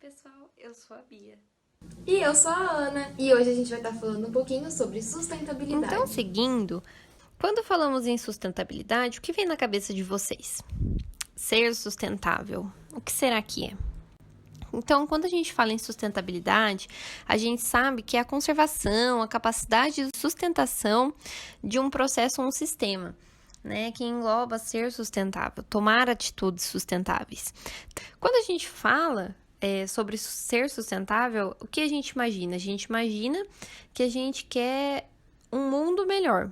pessoal, eu sou a Bia. E eu sou a Ana, e hoje a gente vai estar falando um pouquinho sobre Então, sustentabilidade. seguindo, quando falamos em sustentabilidade, o que vem na cabeça de vocês? Ser sustentável, o que será que é? Então, quando a gente fala em sustentabilidade, a gente sabe que é a conservação, a capacidade de sustentação de um processo ou um sistema, né, que engloba ser sustentável, tomar atitudes sustentáveis. Quando a gente fala sobre ser sustentável, o que a gente imagina? A gente imagina que a gente quer um mundo melhor,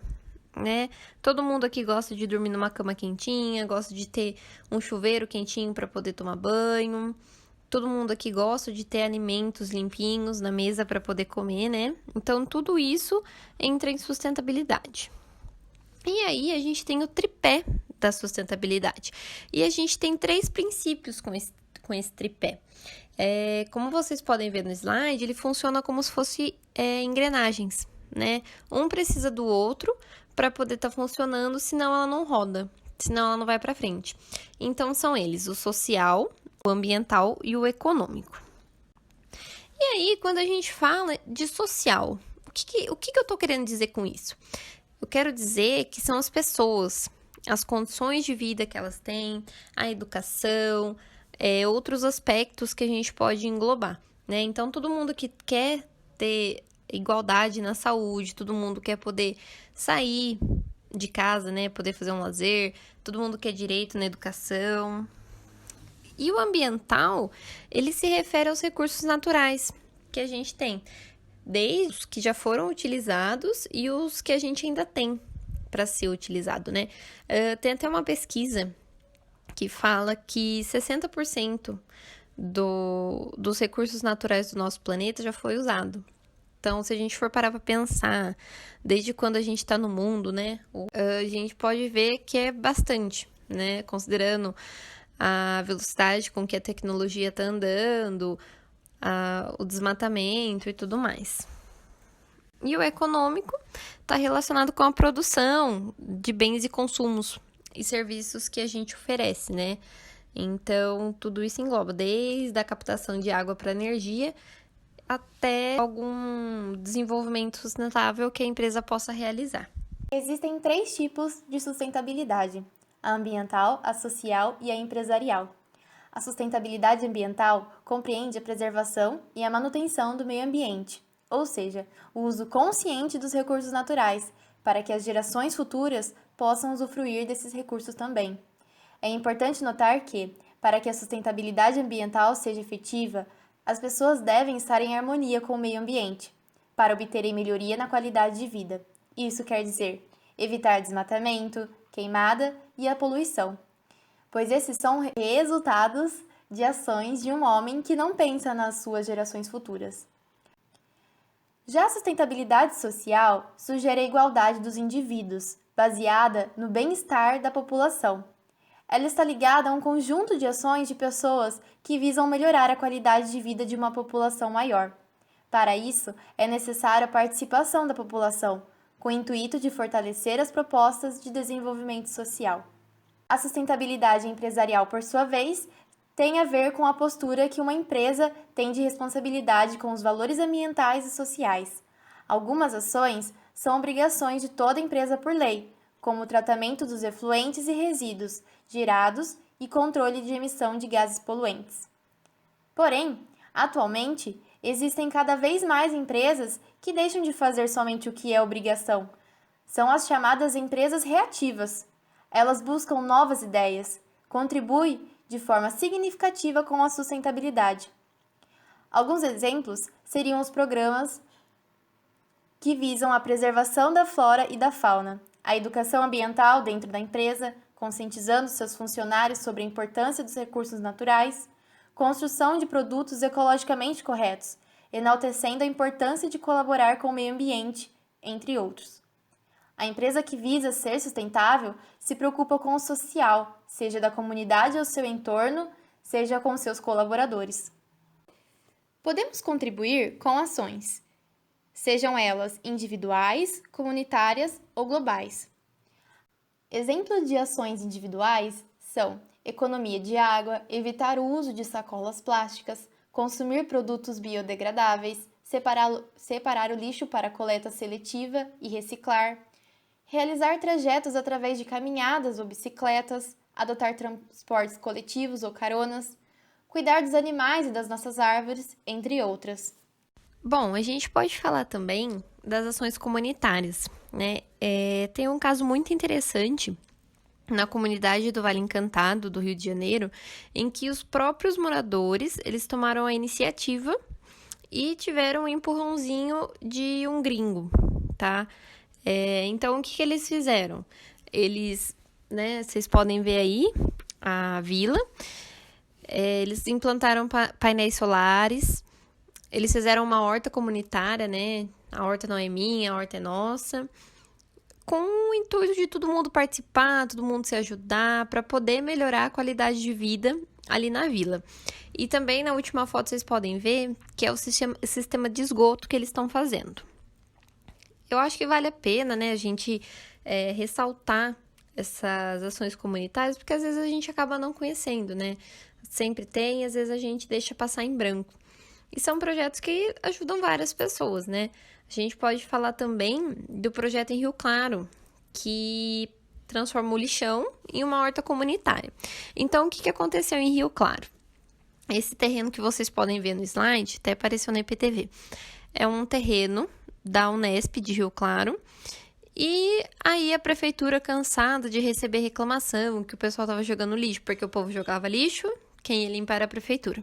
né? Todo mundo aqui gosta de dormir numa cama quentinha, gosta de ter um chuveiro quentinho para poder tomar banho. Todo mundo aqui gosta de ter alimentos limpinhos na mesa para poder comer, né? Então, tudo isso entra em sustentabilidade. E aí, a gente tem o tripé da sustentabilidade. E a gente tem 3 princípios com esse tripé. Como vocês podem ver no slide, ele funciona como se fosse engrenagens, né? Um precisa do outro para poder estar funcionando, senão ela não roda, senão ela não vai para frente. Então, são eles, o social, o ambiental e o econômico. E aí, quando a gente fala de social, o que eu estou querendo dizer com isso? Eu quero dizer que são as pessoas, as condições de vida que elas têm, a educação, outros aspectos que a gente pode englobar, né? Então, todo mundo que quer ter igualdade na saúde, todo mundo quer poder sair de casa, né? Poder fazer um lazer, todo mundo quer direito na educação. E o ambiental, ele se refere aos recursos naturais que a gente tem, desde os que já foram utilizados e os que a gente ainda tem para ser utilizado, né? Tem até uma pesquisa que fala que 60% dos recursos naturais do nosso planeta já foi usado. Então, se a gente for parar para pensar, desde quando a gente está no mundo, né, a gente pode ver que é bastante, né, considerando a velocidade com que a tecnologia está andando, o desmatamento e tudo mais. E o econômico está relacionado com a produção de bens e consumos e serviços que a gente oferece, né? Então, tudo isso engloba desde a captação de água para energia até algum desenvolvimento sustentável que a empresa possa realizar. Existem 3 tipos de sustentabilidade: a ambiental, a social e a empresarial. A sustentabilidade ambiental compreende a preservação e a manutenção do meio ambiente, ou seja, o uso consciente dos recursos naturais, para que as gerações futuras possam usufruir desses recursos também. É importante notar que, para que a sustentabilidade ambiental seja efetiva, as pessoas devem estar em harmonia com o meio ambiente, para obterem melhoria na qualidade de vida. Isso quer dizer evitar desmatamento, queimada e a poluição, pois esses são resultados de ações de um homem que não pensa nas suas gerações futuras. Já a sustentabilidade social sugere a igualdade dos indivíduos, baseada no bem-estar da população. Ela está ligada a um conjunto de ações de pessoas que visam melhorar a qualidade de vida de uma população maior. Para isso, é necessária a participação da população, com o intuito de fortalecer as propostas de desenvolvimento social. A sustentabilidade empresarial, por sua vez, tem a ver com a postura que uma empresa tem de responsabilidade com os valores ambientais e sociais. Algumas ações são obrigações de toda empresa por lei, como o tratamento dos efluentes e resíduos gerados e controle de emissão de gases poluentes. Porém, atualmente, existem cada vez mais empresas que deixam de fazer somente o que é obrigação. São as chamadas empresas reativas. Elas buscam novas ideias, contribuem de forma significativa com a sustentabilidade. Alguns exemplos seriam os programas que visam a preservação da flora e da fauna, a educação ambiental dentro da empresa, conscientizando seus funcionários sobre a importância dos recursos naturais, construção de produtos ecologicamente corretos, enaltecendo a importância de colaborar com o meio ambiente, entre outros. A empresa que visa ser sustentável se preocupa com o social, seja da comunidade ao seu entorno, seja com seus colaboradores. Podemos contribuir com ações, sejam elas individuais, comunitárias ou globais. Exemplos de ações individuais são economia de água, evitar o uso de sacolas plásticas, consumir produtos biodegradáveis, separar o lixo para coleta seletiva e reciclar, realizar trajetos através de caminhadas ou bicicletas, adotar transportes coletivos ou caronas, cuidar dos animais e das nossas árvores, entre outras. Bom, a gente pode falar também das ações comunitárias, né? Tem um caso muito interessante na comunidade do Vale Encantado, do Rio de Janeiro, em que os próprios moradores, eles tomaram a iniciativa e tiveram um empurrãozinho de um gringo, tá? Então, o que eles fizeram? Eles, né, vocês podem ver aí a vila, eles implantaram painéis solares, eles fizeram uma horta comunitária, né? A horta não é minha, a horta é nossa, com o intuito de todo mundo participar, todo mundo se ajudar, para poder melhorar a qualidade de vida ali na vila. E também na última foto vocês podem ver que é o sistema de esgoto que eles estão fazendo. Eu acho que vale a pena, né, a gente ressaltar essas ações comunitárias, porque às vezes a gente acaba não conhecendo, né? Sempre tem, às vezes a gente deixa passar em branco. E são projetos que ajudam várias pessoas, né? A gente pode falar também do projeto em Rio Claro, que transforma o lixão em uma horta comunitária. Então, o que aconteceu em Rio Claro? Esse terreno que vocês podem ver no slide, até apareceu na IPTV, é um terreno da Unesp de Rio Claro, e aí a prefeitura, cansada de receber reclamação que o pessoal estava jogando lixo, porque o povo jogava lixo, quem ia limpar era a prefeitura.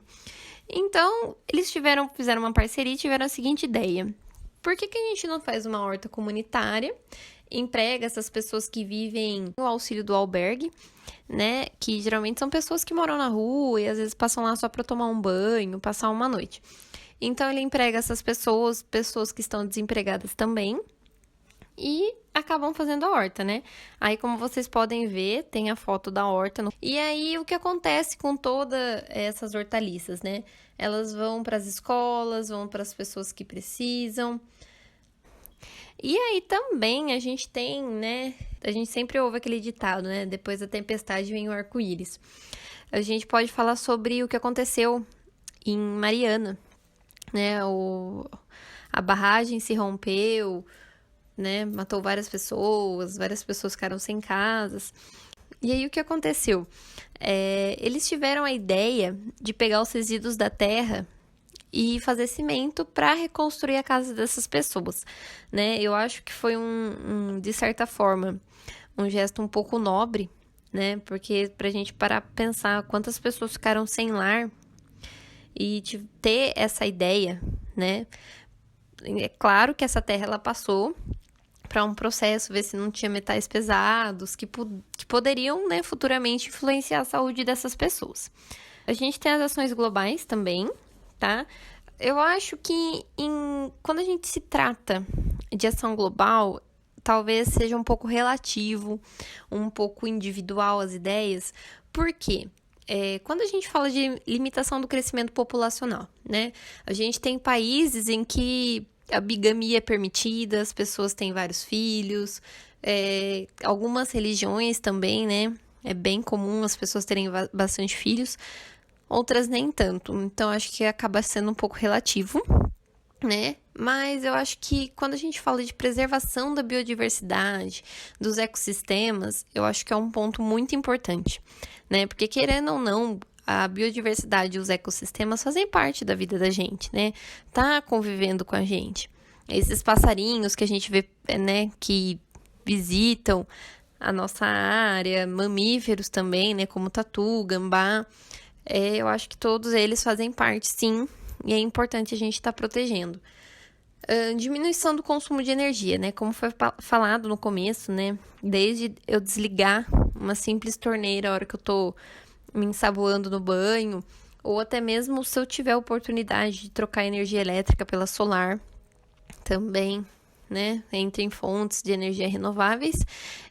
Então, eles fizeram uma parceria e tiveram a seguinte ideia: por que a gente não faz uma horta comunitária, emprega essas pessoas que vivem no auxílio do albergue, né? Que geralmente são pessoas que moram na rua e às vezes passam lá só para tomar um banho, passar uma noite. Então, ele emprega essas pessoas que estão desempregadas também, e acabam fazendo a horta, né? Aí, como vocês podem ver, tem a foto da horta. E aí, o que acontece com todas essas hortaliças, né? Elas vão para as escolas, vão para as pessoas que precisam. E aí também a gente tem, né? A gente sempre ouve aquele ditado, né? Depois da tempestade vem o arco-íris. A gente pode falar sobre o que aconteceu em Mariana, né? A barragem se rompeu, né? Matou várias pessoas ficaram sem casas. E aí o que aconteceu? Eles tiveram a ideia de pegar os resíduos da terra e fazer cimento para reconstruir a casa dessas pessoas, né? Eu acho que foi de certa forma, um gesto um pouco nobre, né? Porque pra gente parar pra pensar quantas pessoas ficaram sem lar e ter essa ideia, né? É claro que essa terra ela passou para um processo, ver se não tinha metais pesados que poderiam, né, futuramente influenciar a saúde dessas pessoas. A gente tem as ações globais também, tá? Eu acho que quando a gente se trata de ação global, talvez seja um pouco relativo, um pouco individual as ideias. Por quê? Quando a gente fala de limitação do crescimento populacional, né? A gente tem países em que a bigamia é permitida, as pessoas têm vários filhos, algumas religiões também, né? É bem comum as pessoas terem bastante filhos, outras nem tanto. Então, acho que acaba sendo um pouco relativo, né? Mas eu acho que quando a gente fala de preservação da biodiversidade, dos ecossistemas, eu acho que é um ponto muito importante, né? Porque querendo ou não, a biodiversidade e os ecossistemas fazem parte da vida da gente, né? Tá convivendo com a gente. Esses passarinhos que a gente vê, né, que visitam a nossa área, mamíferos também, né, como tatu, gambá, eu acho que todos eles fazem parte, sim, e é importante a gente estar protegendo. Diminuição do consumo de energia, né? Como foi falado no começo, né? Desde eu desligar uma simples torneira a hora que eu tô me ensaboando no banho, ou até mesmo se eu tiver a oportunidade de trocar energia elétrica pela solar, também, né? Entre em fontes de energia renováveis,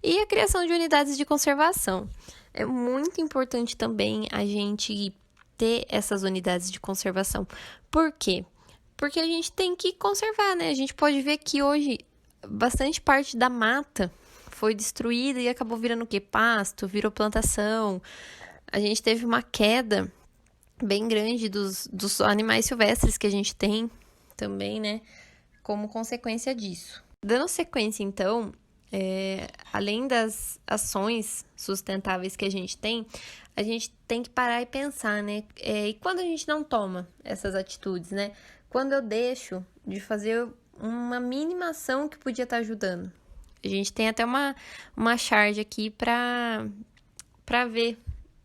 e a criação de unidades de conservação. É muito importante também a gente ter essas unidades de conservação. Por quê? Porque a gente tem que conservar, né? A gente pode ver que hoje bastante parte da mata foi destruída e acabou virando o quê? Pasto, virou plantação. A gente teve uma queda bem grande dos animais silvestres que a gente tem também, né? Como consequência disso. Dando sequência, então, além das ações sustentáveis que a gente tem que parar e pensar, né? E quando a gente não toma essas atitudes, né? Quando eu deixo de fazer uma mínima ação que podia estar ajudando. A gente tem até uma charge aqui para ver,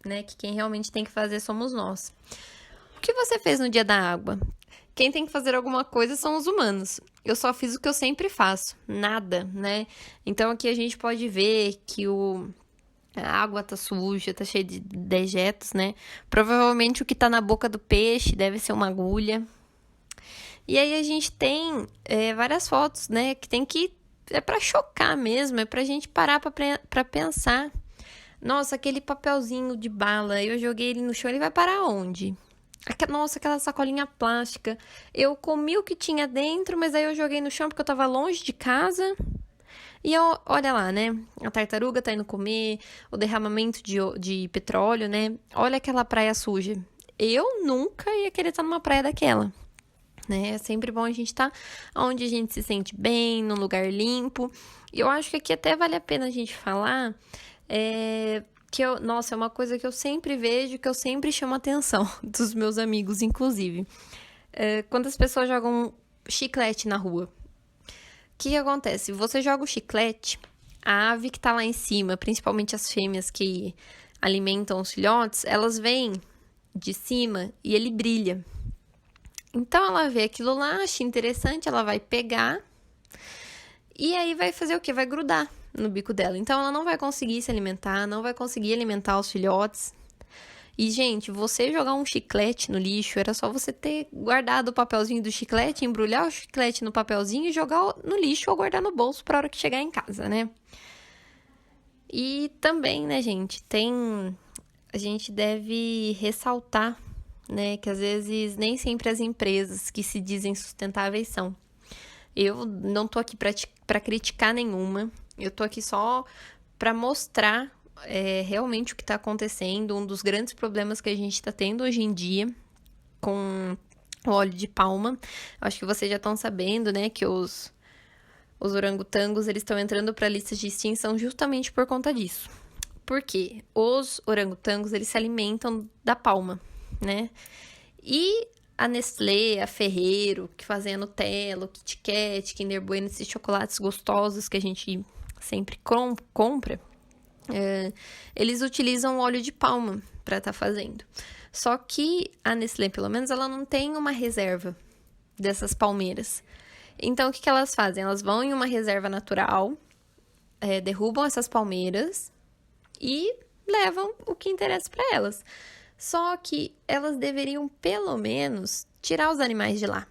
né? Que quem realmente tem que fazer somos nós. O que você fez no dia da água? Quem tem que fazer alguma coisa são os humanos. Eu só fiz o que eu sempre faço, nada, né? Então aqui a gente pode ver que a água tá suja, tá cheia de dejetos, né? Provavelmente o que tá na boca do peixe deve ser uma agulha. E aí a gente tem várias fotos, né? É pra chocar mesmo, é pra gente parar pra pensar. Nossa, aquele papelzinho de bala, eu joguei ele no chão, ele vai parar onde? Nossa, aquela sacolinha plástica. Eu comi o que tinha dentro, mas aí eu joguei no chão porque eu tava longe de casa. E olha lá, né? A tartaruga tá indo comer, o derramamento de petróleo, né? Olha aquela praia suja. Eu nunca ia querer estar numa praia daquela, né? É sempre bom a gente estar onde a gente se sente bem, num lugar limpo. E eu acho que aqui até vale a pena a gente falar nossa, é uma coisa que eu sempre vejo, que eu sempre chamo a atenção dos meus amigos, inclusive. Quando as pessoas jogam chiclete na rua. O que acontece? Você joga o chiclete, a ave que tá lá em cima, principalmente as fêmeas que alimentam os filhotes, elas vêm de cima e ele brilha. Então, ela vê aquilo lá, acha interessante, ela vai pegar e aí vai fazer o quê? Vai grudar no bico dela. Então, ela não vai conseguir se alimentar, não vai conseguir alimentar os filhotes. E, gente, você jogar um chiclete no lixo, era só você ter guardado o papelzinho do chiclete, embrulhar o chiclete no papelzinho e jogar no lixo ou guardar no bolso para hora que chegar em casa, né? E também, né, gente, a gente deve ressaltar, né, que às vezes nem sempre as empresas que se dizem sustentáveis são. Eu não tô aqui para criticar nenhuma, eu tô aqui só para mostrar realmente o que está acontecendo, um dos grandes problemas que a gente está tendo hoje em dia com o óleo de palma. Acho que vocês já estão sabendo, né, que os orangotangos eles estão entrando para listas de extinção justamente por conta disso. Por quê? Os orangotangos eles se alimentam da palma, né? E a Nestlé, a Ferrero, que fazem a Nutella, o Kit Kat, Kinder Bueno, esses chocolates gostosos que a gente sempre compra, eles utilizam óleo de palma para estar fazendo. Só que a Nestlé, pelo menos, ela não tem uma reserva dessas palmeiras. Então, o que elas fazem? Elas vão em uma reserva natural, derrubam essas palmeiras e levam o que interessa para elas. Só que elas deveriam, pelo menos, tirar os animais de lá,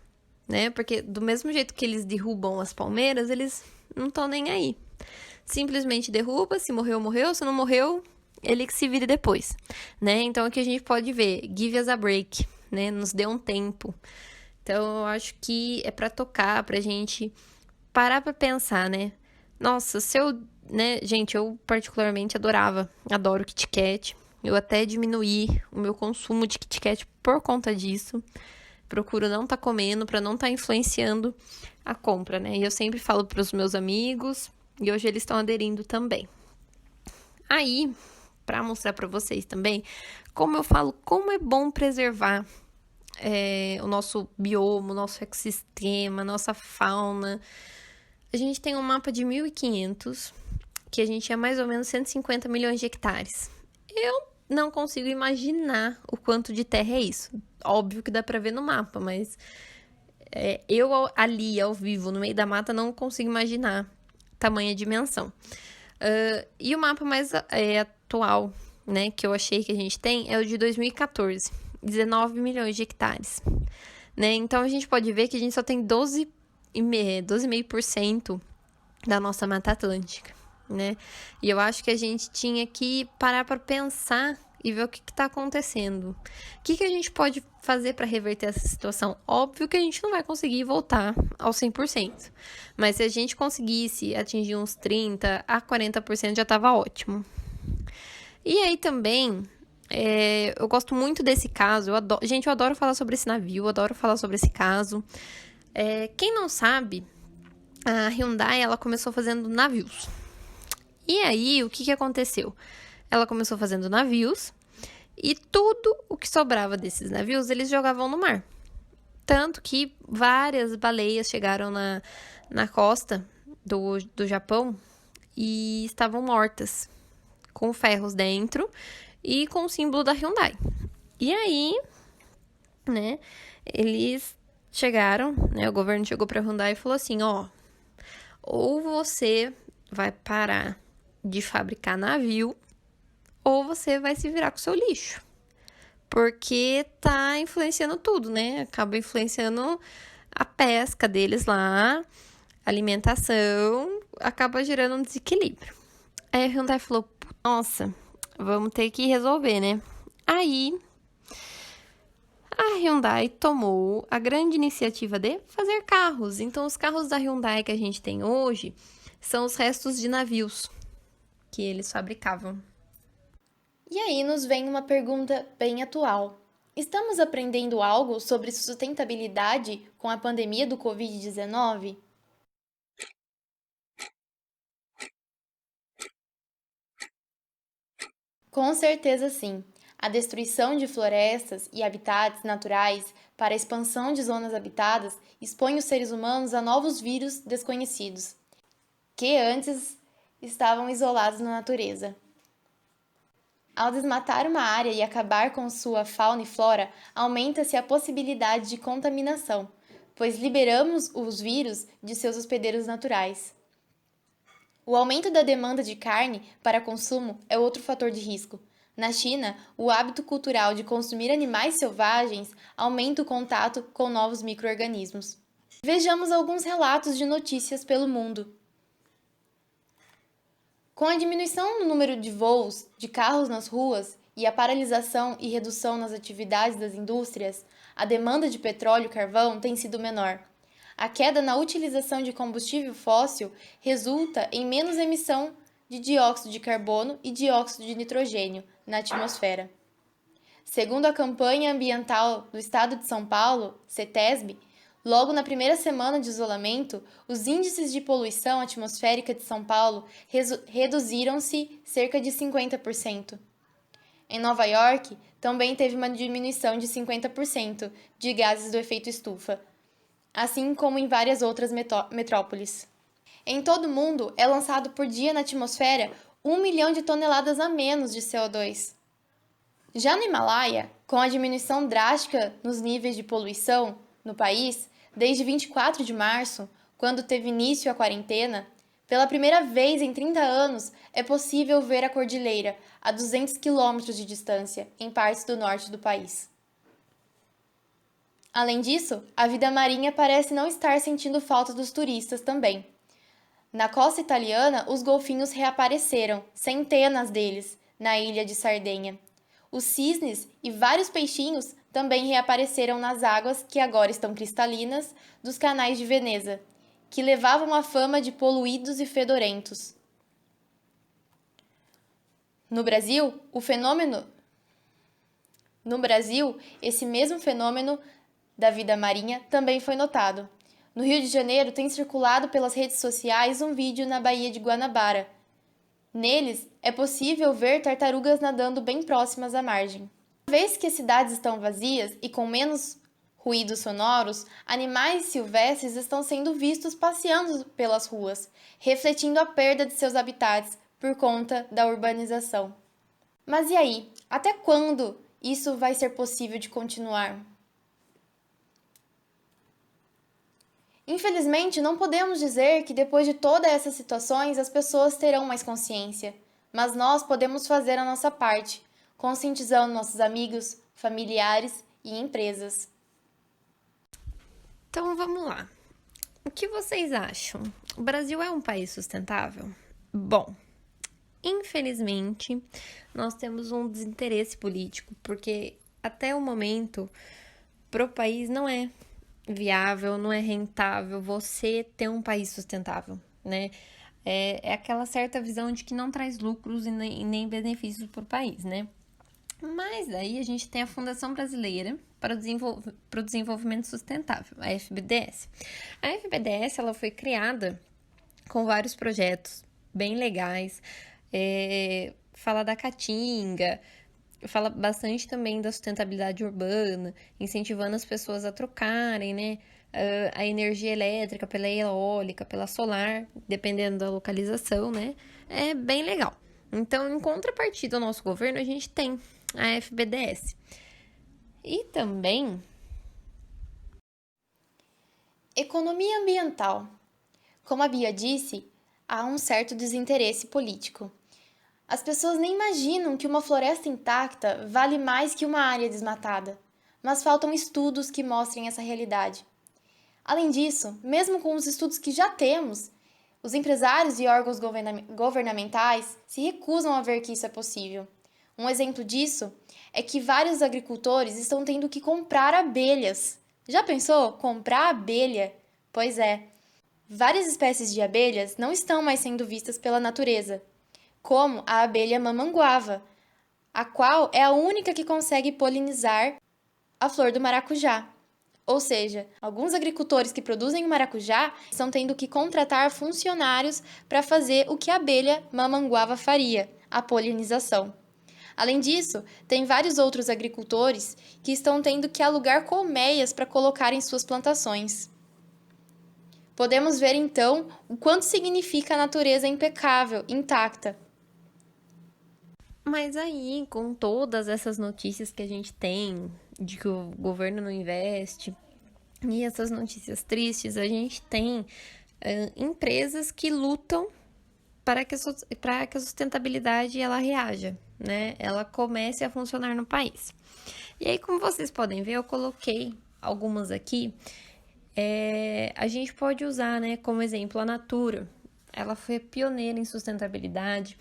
né? Porque do mesmo jeito que eles derrubam as palmeiras, eles não estão nem aí. Simplesmente derruba, se morreu, morreu, se não morreu, ele que se vire depois, né? Então, aqui a gente pode ver, give us a break, né? Nos dê um tempo. Então, eu acho que é pra tocar, pra gente parar pra pensar, né? Nossa, né? Gente, eu particularmente adoro Kit Kat. Eu até diminuí o meu consumo de Kit Kat por conta disso. Procuro não estar comendo pra não estar influenciando a compra, né? E eu sempre falo pros meus amigos... E hoje eles estão aderindo também. Aí, para mostrar para vocês também, como é bom preservar o nosso bioma, o nosso ecossistema, a nossa fauna. A gente tem um mapa de 1500, que a gente é mais ou menos 150 milhões de hectares. Eu não consigo imaginar o quanto de terra é isso. Óbvio que dá para ver no mapa, mas eu ali, ao vivo, no meio da mata, não consigo imaginar tamanha dimensão. E o mapa mais atual, né, que eu achei que a gente tem, é o de 2014, 19 milhões de hectares, né? Então, a gente pode ver que a gente só tem 12,5% da nossa Mata Atlântica, né? E eu acho que a gente tinha que parar para pensar e ver o que está acontecendo. O que a gente pode fazer para reverter essa situação? Óbvio que a gente não vai conseguir voltar ao 100%. Mas se a gente conseguisse atingir uns 30% a 40% já estava ótimo. E aí também, Eu gosto muito desse caso. Gente, eu adoro falar sobre esse navio, eu adoro falar sobre esse caso. Quem não sabe, a Hyundai, ela começou fazendo navios. E aí, o que aconteceu? Ela começou fazendo navios e tudo o que sobrava desses navios, eles jogavam no mar. Tanto que várias baleias chegaram na costa do Japão e estavam mortas, com ferros dentro e com o símbolo da Hyundai. E aí, né, eles chegaram, né, o governo chegou para a Hyundai e falou assim, ou você vai parar de fabricar navio, ou você vai se virar com o seu lixo. Porque tá influenciando tudo, né? Acaba influenciando a pesca deles lá, a alimentação, acaba gerando um desequilíbrio. Aí a Hyundai falou, nossa, vamos ter que resolver, né? Aí a Hyundai tomou a grande iniciativa de fazer carros. Então, os carros da Hyundai que a gente tem hoje são os restos de navios que eles fabricavam. E aí nos vem uma pergunta bem atual. Estamos aprendendo algo sobre sustentabilidade com a pandemia do Covid-19? Com certeza sim. A destruição de florestas e habitats naturais para a expansão de zonas habitadas expõe os seres humanos a novos vírus desconhecidos, que antes estavam isolados na natureza. Ao desmatar uma área e acabar com sua fauna e flora, aumenta-se a possibilidade de contaminação, pois liberamos os vírus de seus hospedeiros naturais. O aumento da demanda de carne para consumo é outro fator de risco. Na China, o hábito cultural de consumir animais selvagens aumenta o contato com novos micro-organismos. Vejamos alguns relatos de notícias pelo mundo. Com a diminuição no número de voos de carros nas ruas e a paralisação e redução nas atividades das indústrias, a demanda de petróleo e carvão tem sido menor. A queda na utilização de combustível fóssil resulta em menos emissão de dióxido de carbono e dióxido de nitrogênio na atmosfera. Segundo a Campanha Ambiental do Estado de São Paulo, CETESB, logo na primeira semana de isolamento, os índices de poluição atmosférica de São Paulo reduziram-se cerca de 50%. Em Nova York, também teve uma diminuição de 50% de gases do efeito estufa, assim como em várias outras metrópoles. Em todo o mundo, é lançado por dia na atmosfera 1 milhão de toneladas a menos de CO2. Já no Himalaia, com a diminuição drástica nos níveis de poluição no país, desde 24 de março, quando teve início a quarentena, pela primeira vez em 30 anos é possível ver a cordilheira a 200 quilômetros de distância, em partes do norte do país. Além disso, a vida marinha parece não estar sentindo falta dos turistas também. Na costa italiana, os golfinhos reapareceram, centenas deles, na ilha de Sardenha. Os cisnes e vários peixinhos também reapareceram nas águas, que agora estão cristalinas, dos canais de Veneza, que levavam a fama de poluídos e fedorentos. No Brasil, esse mesmo fenômeno da vida marinha também foi notado. No Rio de Janeiro, tem circulado pelas redes sociais um vídeo na Baía de Guanabara. Neles, é possível ver tartarugas nadando bem próximas à margem. Uma vez que as cidades estão vazias e com menos ruídos sonoros, animais silvestres estão sendo vistos passeando pelas ruas, refletindo a perda de seus habitats por conta da urbanização. Mas e aí? Até quando isso vai ser possível de continuar? Infelizmente, não podemos dizer que depois de todas essas situações as pessoas terão mais consciência, mas nós podemos fazer a nossa parte, conscientizando nossos amigos, familiares e empresas. Então vamos lá. O que vocês acham? O Brasil é um país sustentável? Bom, infelizmente, nós temos um desinteresse político, porque até o momento, pro país não é viável, não é rentável você ter um país sustentável, né? É aquela certa visão de que não traz lucros e nem benefícios para o país, né? Mas aí a gente tem a Fundação Brasileira para o Desenvolvimento Sustentável, a FBDS. A FBDS ela foi criada com vários projetos bem legais, fala da caatinga, fala bastante também da sustentabilidade urbana, incentivando as pessoas a trocarem, né, a energia elétrica pela eólica, pela solar, dependendo da localização, né, é bem legal. Então, em contrapartida ao nosso governo, a gente tem a FBDS. E também Economia ambiental. Como a Bia disse, há um certo desinteresse político. As pessoas nem imaginam que uma floresta intacta vale mais que uma área desmatada, mas faltam estudos que mostrem essa realidade. Além disso, mesmo com os estudos que já temos, os empresários e órgãos governamentais se recusam a ver que isso é possível. Um exemplo disso é que vários agricultores estão tendo que comprar abelhas. Já pensou? Comprar abelha? Pois é. Várias espécies de abelhas não estão mais sendo vistas pela natureza, como a abelha mamanguava, a qual é a única que consegue polinizar a flor do maracujá. Ou seja, alguns agricultores que produzem o maracujá estão tendo que contratar funcionários para fazer o que a abelha mamanguava faria, a polinização. Além disso, tem vários outros agricultores que estão tendo que alugar colmeias para colocar em suas plantações. Podemos ver então o quanto significa a natureza impecável, intacta. Mas aí, com todas essas notícias que a gente tem de que o governo não investe e essas notícias tristes, a gente tem empresas que lutam para que a sustentabilidade ela reaja, né? Ela comece a funcionar no país. E aí, como vocês podem ver, eu coloquei algumas aqui. A gente pode usar, né, como exemplo a Natura. Ela foi pioneira em sustentabilidade,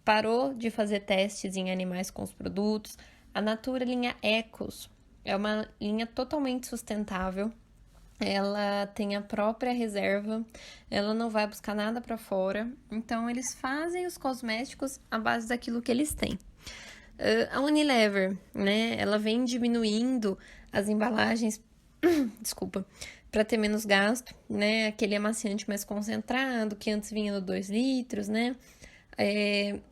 parou de fazer testes em animais com os produtos. A Natura linha Ecos é uma linha totalmente sustentável. Ela tem a própria reserva, ela não vai buscar nada para fora. Então, eles fazem os cosméticos à base daquilo que eles têm. A Unilever, né, ela vem diminuindo as embalagens, desculpa, para ter menos gasto, né, aquele amaciante mais concentrado, que antes vinha no 2 litros, né,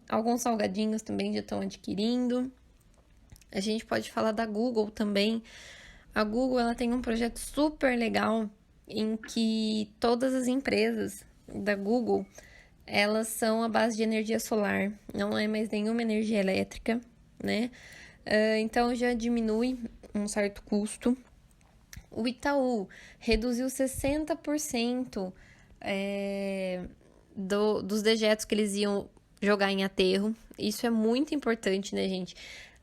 alguns salgadinhos também já estão adquirindo. A gente pode falar da Google também. A Google ela tem um projeto super legal em que todas as empresas da Google elas são à base de energia solar, não é mais nenhuma energia elétrica, né? Então já diminui um certo custo. O Itaú reduziu 60% dos dejetos que eles iam jogar em aterro. Isso é muito importante, né, gente?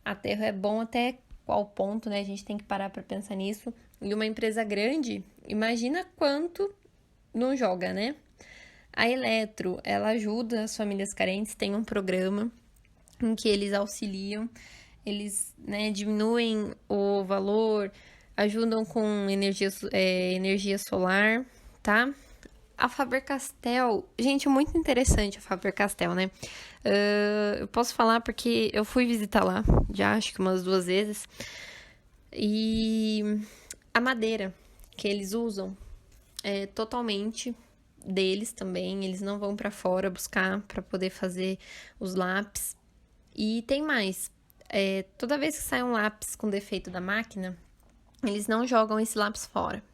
Aterro é bom até qual ponto, né? A gente tem que parar para pensar nisso. E uma empresa grande, imagina quanto não joga, né? A Eletro, ela ajuda as famílias carentes, tem um programa em que eles auxiliam, eles, né, diminuem o valor, ajudam com energia solar, tá? A Faber-Castell, gente, muito interessante a Faber-Castell, né? Eu posso falar porque eu fui visitar lá, já acho que umas 2 vezes. E a madeira que eles usam é totalmente deles também. Eles não vão para fora buscar para poder fazer os lápis. E tem mais. Toda vez que sai um lápis com defeito da máquina, eles não jogam esse lápis fora.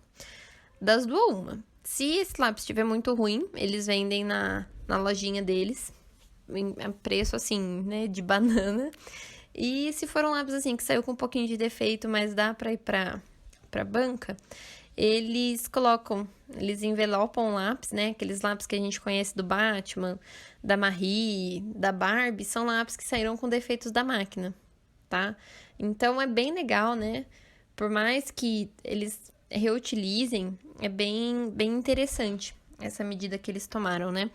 Das duas, uma. Se esse lápis estiver muito ruim, eles vendem na lojinha deles, em preço assim, né, de banana. E se for um lápis assim, que saiu com um pouquinho de defeito, mas dá pra ir pra banca, eles envelopam o lápis, né, aqueles lápis que a gente conhece do Batman, da Marie, da Barbie, são lápis que saíram com defeitos da máquina, tá? Então, é bem legal, né, por mais que eles reutilizem, é bem interessante essa medida que eles tomaram, né?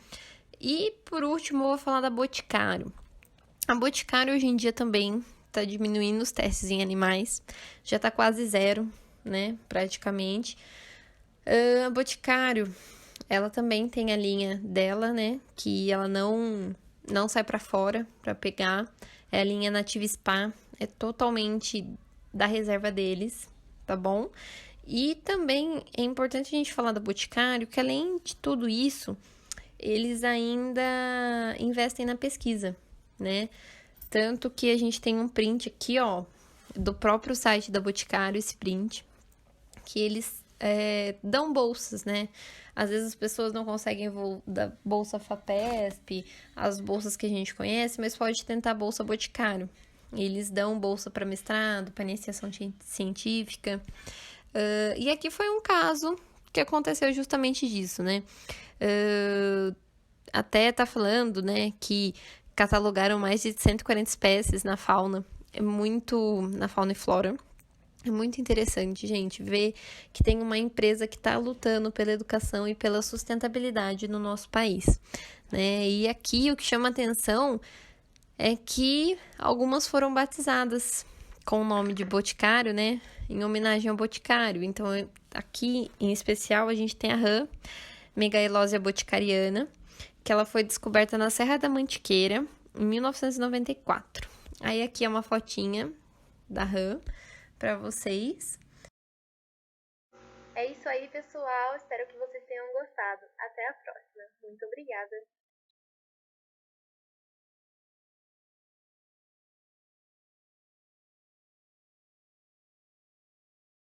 E, por último, eu vou falar da Boticário. A Boticário, hoje em dia, também está diminuindo os testes em animais. Já está quase zero, né? Praticamente. A Boticário, ela também tem a linha dela, né? Que ela não sai para fora para pegar. É a linha Nativa Spa. é totalmente da reserva deles, tá bom? E também é importante a gente falar do Boticário, que além de tudo isso, eles ainda investem na pesquisa, né? Tanto que a gente tem um print aqui, ó, do próprio site da Boticário, esse print, que eles dão bolsas, né? Às vezes as pessoas não conseguem da bolsa FAPESP, as bolsas que a gente conhece, mas pode tentar a bolsa Boticário. Eles dão bolsa para mestrado, para iniciação científica. E aqui foi um caso que aconteceu justamente disso, né? Até tá falando, né, que catalogaram mais de 140 espécies na fauna. Na fauna e flora. É muito interessante, gente, ver que tem uma empresa que está lutando pela educação e pela sustentabilidade no nosso país, né? E aqui o que chama atenção é que algumas foram batizadas com o nome de Boticário, né? Em homenagem ao Boticário. Então, aqui em especial, a gente tem a rã Megaelósia boticariana, que ela foi descoberta na Serra da Mantiqueira, em 1994. Aí aqui é uma fotinha da rã para vocês. É isso aí, pessoal. Espero que vocês tenham gostado. Até a próxima. Muito obrigada.